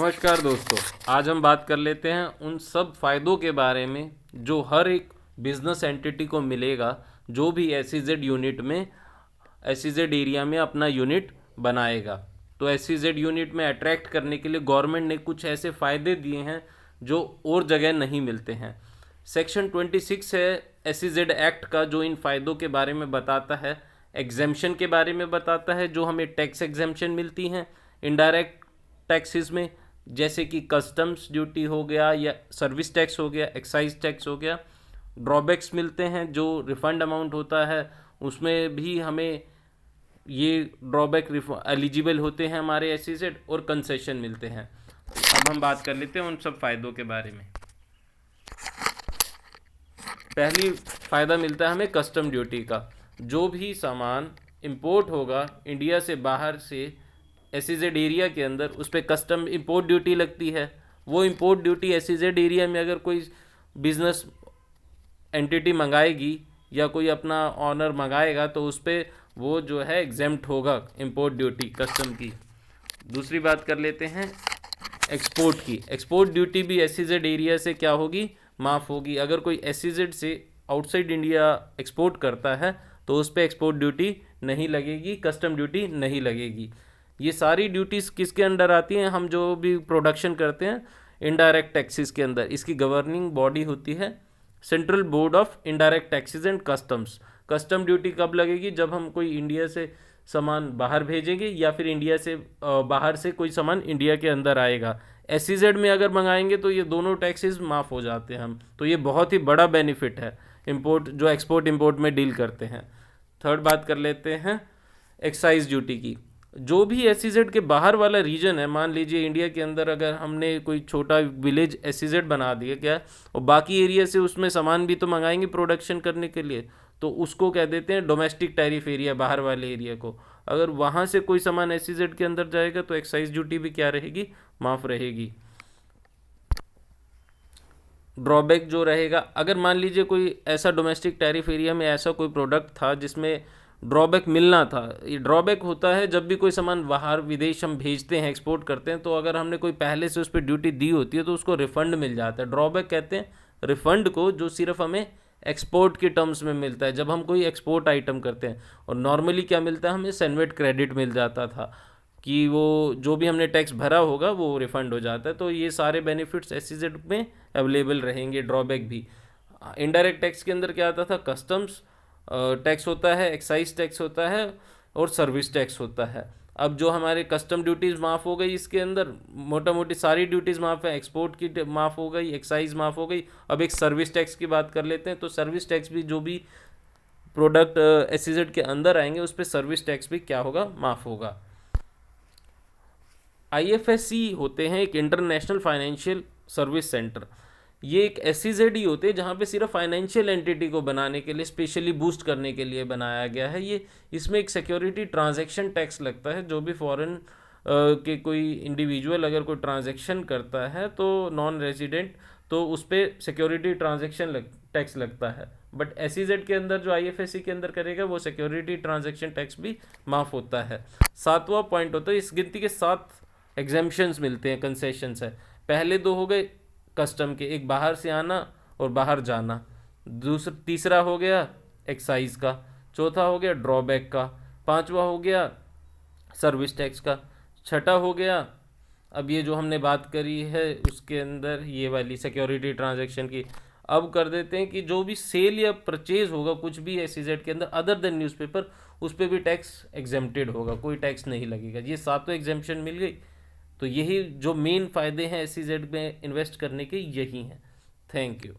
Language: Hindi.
नमस्कार दोस्तों। आज हम बात कर लेते हैं उन सब फ़ायदों के बारे में जो हर एक बिजनेस एंटिटी को मिलेगा जो भी एसईजेड यूनिट में एसईजेड एरिया में अपना यूनिट बनाएगा। तो एसईजेड यूनिट में अट्रैक्ट करने के लिए गवर्नमेंट ने कुछ ऐसे फ़ायदे दिए हैं जो और जगह नहीं मिलते हैं। सेक्शन 26 है एसईजेड एक्ट का जो इन फ़ायदों के बारे में बताता है। एग्जेम्पशन के बारे में बताता है जो हमें टैक्स एग्जेम्पशन मिलती हैं इनडायरेक्ट टैक्सेस में, जैसे कि कस्टम्स ड्यूटी हो गया या सर्विस टैक्स हो गया, एक्साइज टैक्स हो गया। ड्रॉबैक्स मिलते हैं जो रिफंड अमाउंट होता है उसमें भी हमें ये ड्रॉबैक एलिजिबल होते हैं हमारे एसईजेड, और कंसेशन मिलते हैं। अब हम बात कर लेते हैं उन सब फ़ायदों के बारे में। पहली फ़ायदा मिलता है हमें कस्टम ड्यूटी का। जो भी सामान इंपोर्ट होगा इंडिया से बाहर से एसईजेड एरिया के अंदर, उस पर कस्टम इंपोर्ट ड्यूटी लगती है। वो इंपोर्ट ड्यूटी एसईजेड एरिया में अगर कोई बिजनेस एंटिटी मंगाएगी या कोई अपना ऑनर मंगाएगा तो उस पर वो जो है एग्जेम्प्ट होगा इंपोर्ट ड्यूटी कस्टम की। दूसरी बात कर लेते हैं एक्सपोर्ट की। एक्सपोर्ट ड्यूटी भी एसईजेड एरिया से क्या होगी, माफ़ होगी। अगर कोई एसईजेड से आउटसाइड इंडिया एक्सपोर्ट करता है तो उस पर एक्सपोर्ट ड्यूटी नहीं लगेगी, कस्टम ड्यूटी नहीं लगेगी। ये सारी ड्यूटीज़ किसके अंडर आती हैं, हम जो भी प्रोडक्शन करते हैं इनडायरेक्ट टैक्सेस के अंदर। इसकी गवर्निंग बॉडी होती है central board of indirect taxes and customs. Custom duty कब लगेगी, जब हम कोई इंडिया से सामान बाहर भेजेंगे या फिर इंडिया से बाहर से कोई सामान इंडिया के अंदर आएगा। एसईजेड में अगर मंगाएंगे तो ये दोनों टैक्सेस माफ़ हो जाते हैं हम, तो ये बहुत ही बड़ा बेनिफिट है इंपोर्ट जो एक्सपोर्ट इंपोर्ट में डील करते हैं। थर्ड बात कर लेते हैं एक्साइज ड्यूटी की। जो भी एसईजेड के बाहर वाला रीजन है, मान लीजिए इंडिया के अंदर अगर हमने कोई छोटा विलेज एसईजेड बना दिया क्या, और बाकी एरिया से उसमें सामान भी तो मंगाएंगे प्रोडक्शन करने के लिए, तो उसको कह देते हैं डोमेस्टिक टैरिफ एरिया, बाहर वाले एरिया को। अगर वहाँ से कोई सामान एसईजेड के अंदर जाएगा तो एक्साइज ड्यूटी भी क्या रहेगी, माफ़ रहेगी। ड्रॉबैक जो रहेगा, अगर मान लीजिए कोई ऐसा डोमेस्टिक टैरिफ एरिया में ऐसा कोई प्रोडक्ट था जिसमें ड्रॉबैक मिलना था। ये ड्रॉबैक होता है जब भी कोई सामान बाहर विदेश हम भेजते हैं, एक्सपोर्ट करते हैं, तो अगर हमने कोई पहले से उस पर ड्यूटी दी होती है तो उसको रिफ़ंड मिल जाता है। ड्रॉबैक कहते हैं रिफ़ंड को, जो सिर्फ हमें एक्सपोर्ट के टर्म्स में मिलता है जब हम कोई एक्सपोर्ट आइटम करते हैं। और नॉर्मली क्या मिलता है, हमें सैनवेट क्रेडिट मिल जाता था कि वो जो भी हमने टैक्स भरा होगा वो रिफ़ंड हो जाता है। तो ये सारे बेनिफिट्स एसईजेड में अवेलेबल रहेंगे। ड्रॉबैक भी इनडायरेक्ट टैक्स के अंदर क्या आता था, कस्टम्स टैक्स होता है, एक्साइज टैक्स होता है और सर्विस टैक्स होता है। अब जो हमारे कस्टम ड्यूटीज़ माफ़ हो गई, इसके अंदर मोटा मोटी सारी ड्यूटीज़ माफ़ है, एक्सपोर्ट की माफ़ हो गई, एक्साइज माफ़ हो गई। अब एक सर्विस टैक्स की बात कर लेते हैं। तो सर्विस टैक्स भी जो भी प्रोडक्ट एसईजेड के अंदर आएंगे उस पर सर्विस टैक्स भी क्या होगा, माफ़ होगा। आईएफएससी होते हैं एक इंटरनेशनल फाइनेंशियल सर्विस सेंटर। ये एक एसईजेड ही होते हैं जहाँ पे सिर्फ फाइनेंशियल एंटिटी को बनाने के लिए, स्पेशली बूस्ट करने के लिए बनाया गया है ये। इसमें एक सिक्योरिटी ट्रांजैक्शन टैक्स लगता है। जो भी फॉरेन के कोई इंडिविजुअल अगर कोई ट्रांजैक्शन करता है तो नॉन रेजिडेंट, तो उस पर सिक्योरिटी ट्रांजैक्शन टैक्स लगता है। बट एसईजेड के अंदर जो आईएफएससी के अंदर करेगा वो सिक्योरिटी ट्रांजैक्शन टैक्स भी माफ़ होता है। सातवां पॉइंट होता है, इस गिनती के 7 एग्जेम्पशंस मिलते हैं, कंसेशंस है। पहले 2 हो गए कस्टम के, एक बाहर से आना और बाहर जाना। तीसरा हो गया एक्साइज का। चौथा हो गया ड्रॉबैक का। पांचवा हो गया सर्विस टैक्स का। छठा हो गया अब ये जो हमने बात करी है उसके अंदर ये वाली सिक्योरिटी ट्रांजैक्शन की। अब कर देते हैं कि जो भी सेल या परचेज होगा कुछ भी एसईजेड के अंदर अदर देन न्यूज़पेपर, उस पर भी टैक्स एग्जेम्प्टेड होगा, कोई टैक्स नहीं लगेगा। ये 7 एग्जेम्पशन मिल गई। तो यही जो मेन फ़ायदे हैं एसईजेड में इन्वेस्ट करने के, यही हैं। Thank you.